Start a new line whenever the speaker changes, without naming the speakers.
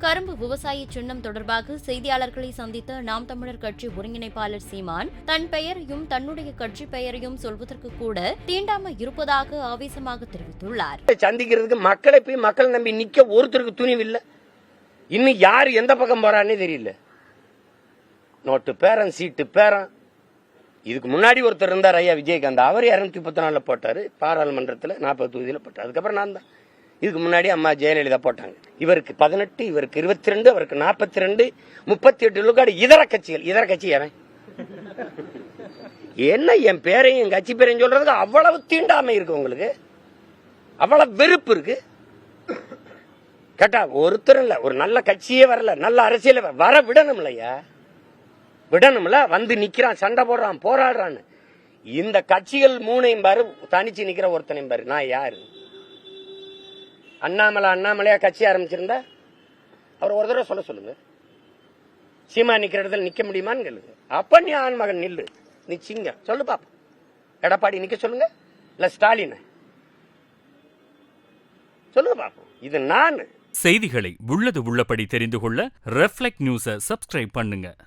கரும்பு விவசாய சின்னம் தொடர்பாக செய்தியாளர்களை சந்தித்த நாம் தமிழர் கட்சி ஒருங்கிணைப்பாளர் சீமான் தன் பெயரையும் தன்னுடைய கட்சி பெயரையும் சொல்வதற்கு கூட தீண்டாமை இருப்பதாக ஆவேசமாக தெரிவித்துள்ளார்.
சந்திக்கிறதுக்கு மக்களை போய் மக்கள் நம்பி நிக்க ஒருத்தருக்கு துணிவில்லை. இன்னும் யாரு எந்த பக்கம் போறான்னே தெரியல. நோட்டு பேரன் சீட்டு பேரன். இதுக்கு முன்னாடி ஒருத்தர் இருந்தார், ஐயா விஜயகாந்த். அவர் 214 போட்டாரு பாராளுமன்றத்தில், 40 தொகுதியில் போட்டார். அதுக்கப்புறம் நான் தான். இதுக்கு முன்னாடி அம்மா ஜெயலலிதா போட்டாங்க. இவருக்கு 18, இவருக்கு 22, அவருக்கு 42, 38 விழுக்காடு இதர கட்சிகள். இதர கட்சி எவன்? என்ன என் பேரையும் என் கட்சி பேரையும் சொல்றதுக்கு அவ்வளவு தீண்டாமை இருக்கு உங்களுக்கு, அவ்வளவு வெறுப்பு இருக்கு. கேட்டா ஒருத்தர் இல்ல, ஒரு நல்ல கட்சியே வரல, நல்ல அரசியல் வர விடணும் இல்லையா? விடணும்ல. வந்து நிக்கிறான், சண்டை போடுறான், போராடுறான்னு. இந்த கட்சிகள் 3 பாரு, தனிச்சு நிக்கிற ஒருத்தனையும் பாரு. நான் யாரு? அண்ணாமலையா கட்சி ஆரம்பிச்சிருந்தா அவர் ஒரு தடவை சொல்ல சொல்லுங்க. சீமா நிக்கிற இடத்துல நிக்க முடியுமான்னு கேளுங்க. அப்ப நீ ஆண் மகன் நில்லு, நிச்சிங்க சொல்லு பாப்போம். எடப்பாடி நிக்க சொல்லுங்க, இல்ல ஸ்டாலின் சொல்லுங்க பாப்போம். இது நான்.
செய்திகளை உள்ளது உள்ளபடி தெரிந்து கொள்ள ரெஃப்ளெக்ட் நியூஸை சப்ஸ்கிரைப் பண்ணுங்க.